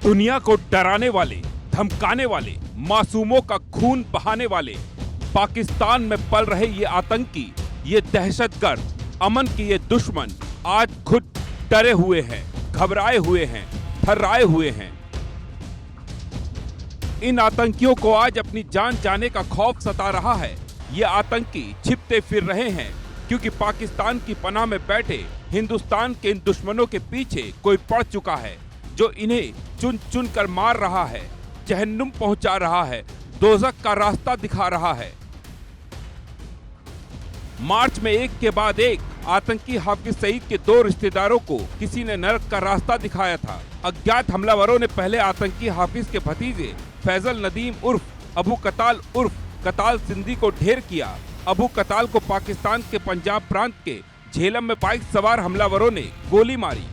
दुनिया को डराने वाले, धमकाने वाले, मासूमों का खून बहाने वाले पाकिस्तान में पल रहे ये आतंकी, ये दहशतगर्द, अमन के ये दुश्मन आज खुद डरे हुए हैं, घबराए हुए हैं, थर्राए हुए हैं। इन आतंकियों को आज अपनी जान जाने का खौफ सता रहा है। ये आतंकी छिपते फिर रहे हैं क्योंकि पाकिस्तान की पनाह में बैठे हिंदुस्तान के इन दुश्मनों के पीछे कोई पड़ चुका है जो इन्हें चुन चुन कर मार रहा है, जहन्नुम पहुंचा रहा है, दोज़ख का रास्ता दिखा रहा है। मार्च में एक के बाद एक आतंकी हाफिज सईद के दो रिश्तेदारों को किसी ने नरक का रास्ता दिखाया था। अज्ञात हमलावरों ने पहले आतंकी हाफिज के भतीजे फैजल नदीम उर्फ अबू कताल उर्फ कताल सिंधी को ढेर किया। अबू कताल को पाकिस्तान के पंजाब प्रांत के झेलम में बाइक सवार हमलावरों ने गोली मारी।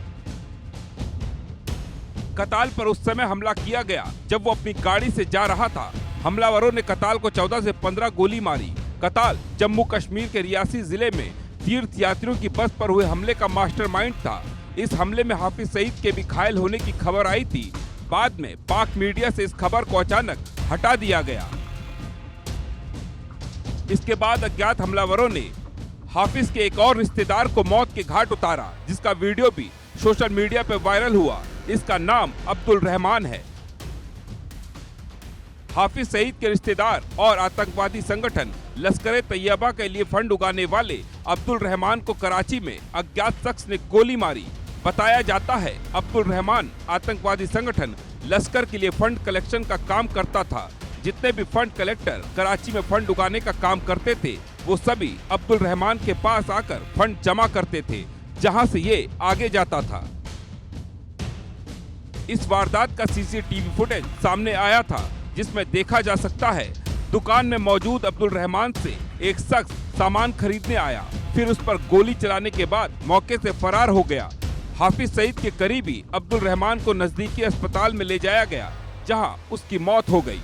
कताल पर उस समय हमला किया गया जब वो अपनी गाड़ी से जा रहा था। हमलावरों ने कताल को 14 से 15 गोली मारी। कताल जम्मू कश्मीर के रियासी जिले में तीर्थ यात्रियों की बस पर हुए हमले का मास्टरमाइंड था। इस हमले में हाफिज सईद के भी घायल होने की खबर आई थी। बाद में पाक मीडिया से इस खबर को अचानक हटा दिया गया। इसके बाद अज्ञात हमलावरों ने हाफिज के एक और रिश्तेदार को मौत के घाट उतारा, जिसका वीडियो भी सोशल मीडिया पर वायरल हुआ। इसका नाम अब्दुल रहमान है। हाफिज सईद के रिश्तेदार और आतंकवादी संगठन लश्कर तैयबा के लिए फंड उगाने वाले अब्दुल रहमान को कराची में अज्ञात शख्स ने गोली मारी। बताया जाता है अब्दुल रहमान आतंकवादी संगठन लश्कर के लिए फंड कलेक्शन का काम करता था। जितने भी फंड कलेक्टर कराची में फंड उगाने का काम करते थे वो सभी अब्दुल रहमान के पास आकर फंड जमा करते थे, जहां से ये आगे जाता था। इस वारदात का सीसीटीवी फुटेज सामने आया था, जिसमें देखा जा सकता है दुकान में मौजूद अब्दुल रहमान से एक शख्स सामान खरीदने आया, फिर उस पर गोली चलाने के बाद मौके से फरार हो गया। हाफिज सईद के करीबी अब्दुल रहमान को नजदीकी अस्पताल में ले जाया गया, जहां उसकी मौत हो गई।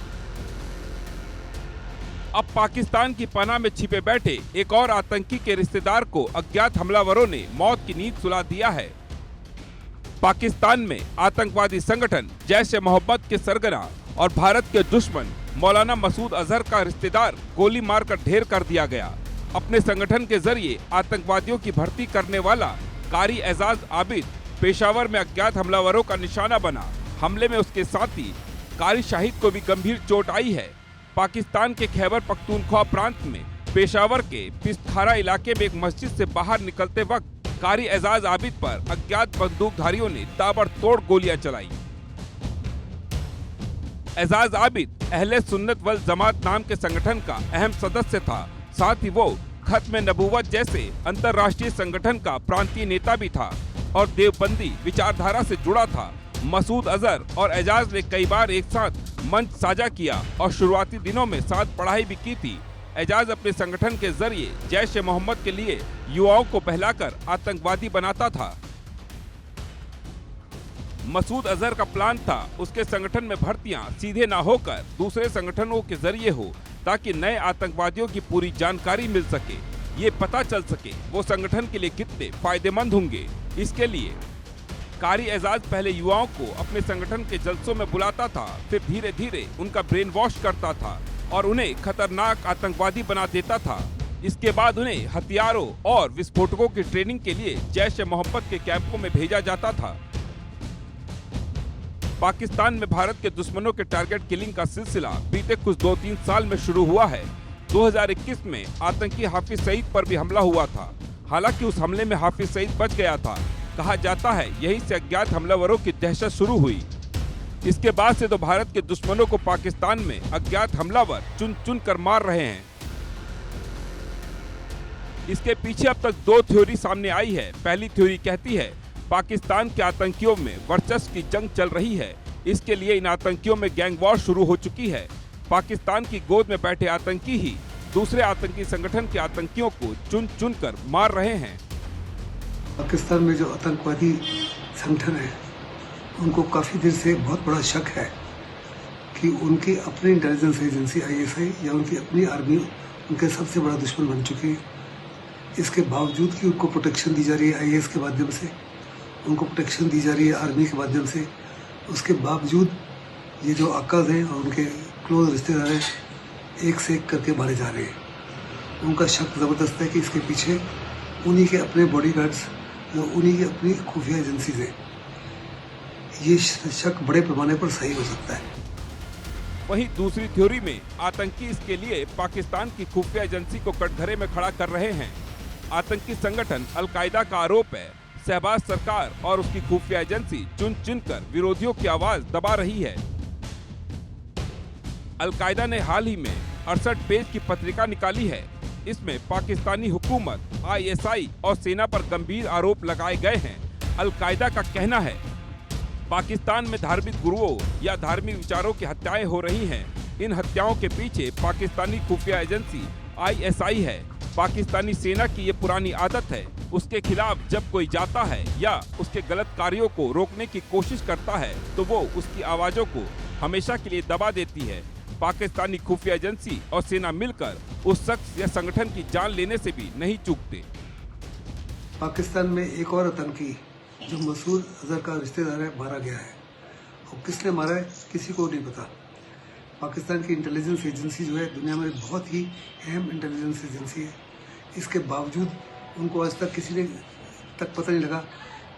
अब पाकिस्तान की पनाह में छिपे बैठे एक और आतंकी के रिश्तेदार को अज्ञात हमलावरों ने मौत की नींद सुला दिया है। पाकिस्तान में आतंकवादी संगठन जैश-ए-मोहम्मद के सरगना और भारत के दुश्मन मौलाना मसूद अजहर का रिश्तेदार गोली मारकर ढेर कर दिया गया। अपने संगठन के जरिए आतंकवादियों की भर्ती करने वाला कारी एजाज आबिद पेशावर में अज्ञात हमलावरों का निशाना बना। हमले में उसके साथी कारी शाहिद को भी गंभीर चोट आई है। पाकिस्तान के खैबर पख्तूनख्वा प्रांत में पेशावर के पिस्तखारा इलाके में एक मस्जिद से बाहर निकलते वक्त कारी एजाज आबिद पर अज्ञात बंदूकधारियों ने ताबड़तोड़ गोलियां चलाई। एजाज आबिद अहले सुन्नत वल जमात नाम के संगठन का अहम सदस्य था। साथ ही वो खत्म नबूवत जैसे अंतर्राष्ट्रीय संगठन का प्रांतीय नेता भी था और देवबंदी विचारधारा से जुड़ा था। मसूद अजहर और एजाज ने कई बार एक साथ मंच साझा किया और शुरुआती दिनों में साथ पढ़ाई भी की थी। एजाज अपने संगठन के जरिए जैश-ए-मोहम्मद के लिए युवाओं को बहलाकर आतंकवादी बनाता था। मसूद अजहर का प्लान था उसके संगठन में भर्तियां सीधे ना होकर दूसरे संगठनों के जरिए हो, ताकि नए आतंकवादियों की पूरी जानकारी मिल सके, ये पता चल सके वो संगठन के लिए कितने फायदेमंद होंगे। इसके लिए कारी एजाज पहले युवाओं को अपने संगठन के जलसों में बुलाता था, फिर धीरे धीरे उनका ब्रेन वॉश करता था और उन्हें खतरनाक आतंकवादी बना देता था। इसके बाद उन्हें हथियारों और विस्फोटकों की ट्रेनिंग के लिए जैश-ए-मोहम्मद के कैंपों में भेजा जाता था। पाकिस्तान में भारत के दुश्मनों के टारगेट किलिंग का सिलसिला बीते कुछ 2-3 साल में शुरू हुआ है। 2021 में आतंकी हाफिज सईद पर भी हमला हुआ था। हालांकि उस हमले में हाफिज सईद बच गया था। कहा जाता है यहीं से अज्ञात हमलावरों की दहशत शुरू हुई। इसके बाद से तो भारत के दुश्मनों को पाकिस्तान में अज्ञात हमलावर चुन चुन कर मार रहे हैं। इसके पीछे अब तक 2 थ्योरी सामने आई है। पहली थ्योरी कहती है पाकिस्तान के आतंकियों में वर्चस्व की जंग चल रही है। इसके लिए इन आतंकियों में गैंग वॉर शुरू हो चुकी है। पाकिस्तान की गोद में बैठे आतंकी ही दूसरे आतंकी संगठन के आतंकियों को चुन चुन कर मार रहे हैं। पाकिस्तान में जो आतंकवादी संगठन है उनको काफ़ी देर से बहुत बड़ा शक है कि उनकी अपनी इंटेलिजेंस एजेंसी ISI या उनकी अपनी आर्मी उनके सबसे बड़ा दुश्मन बन चुकी है। इसके बावजूद कि उनको प्रोटेक्शन दी जा रही है IAS के माध्यम से, उनको प्रोटेक्शन दी जा रही है आर्मी के माध्यम से, उसके बावजूद ये जो अक्काज हैं और उनके क्लोज रिश्तेदार हैं एक से एक करके मारे जा रहे हैं। उनका शक ज़बरदस्त है कि इसके पीछे उन्हीं के अपने बॉडीगार्ड्स या उन्हीं की अपनी खुफिया एजेंसी है। ये शक बड़े पैमाने पर सही हो सकता है। वहीं दूसरी थ्योरी में आतंकी इसके लिए पाकिस्तान की खुफिया एजेंसी को कटघरे में खड़ा कर रहे हैं। आतंकी संगठन अलकायदा का आरोप है शहबाज सरकार और उसकी खुफिया एजेंसी चुन चुनकर विरोधियों की आवाज दबा रही है। अलकायदा ने हाल ही में 68 पेज की पत्रिका निकाली है। इसमें पाकिस्तानी हुकूमत, ISI और सेना पर गंभीर आरोप लगाए गए हैं। अलकायदा का कहना है पाकिस्तान में धार्मिक गुरुओं या धार्मिक विचारों की हत्याएं हो रही हैं। इन हत्याओं के पीछे पाकिस्तानी खुफिया एजेंसी ISI है। पाकिस्तानी सेना की ये पुरानी आदत है, उसके खिलाफ जब कोई जाता है या उसके गलत कार्यों को रोकने की कोशिश करता है तो वो उसकी आवाजों को हमेशा के लिए दबा देती है। पाकिस्तानी खुफिया एजेंसी और सेना मिलकर उस शख्स या संगठन की जान लेने से भी नहीं चूकते। पाकिस्तान में एक और आतंकी जो मसूद अजहर का रिश्तेदार है मारा गया है और किसने मारा है किसी को नहीं पता। पाकिस्तान की इंटेलिजेंस एजेंसी जो है दुनिया में बहुत ही अहम इंटेलिजेंस एजेंसी है। इसके बावजूद उनको आज तक किसी ने तक पता नहीं लगा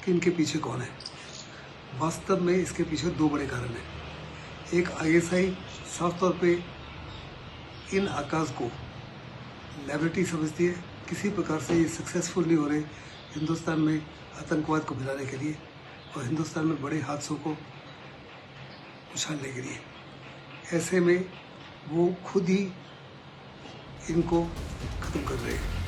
कि इनके पीछे कौन है। वास्तव में इसके पीछे दो बड़े कारण हैं। एक ISI साफ तौर पे इन आकाश को लाइबिलिटी समझती है, किसी प्रकार से ये सक्सेसफुल नहीं हो रहे हिंदुस्तान में आतंकवाद को फैलाने के लिए और हिंदुस्तान में बड़े हादसों को उछालने के लिए। ऐसे में वो खुद ही इनको खत्म कर रहे हैं।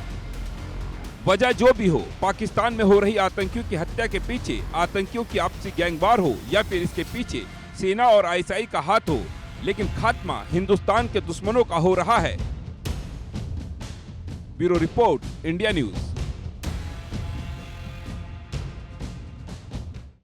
वजह जो भी हो, पाकिस्तान में हो रही आतंकियों की हत्या के पीछे आतंकियों की आपसी गैंगवार हो या फिर इसके पीछे सेना और ISI का हाथ हो, लेकिन खात्मा हिंदुस्तान के दुश्मनों का हो रहा है। Bureau report, India news.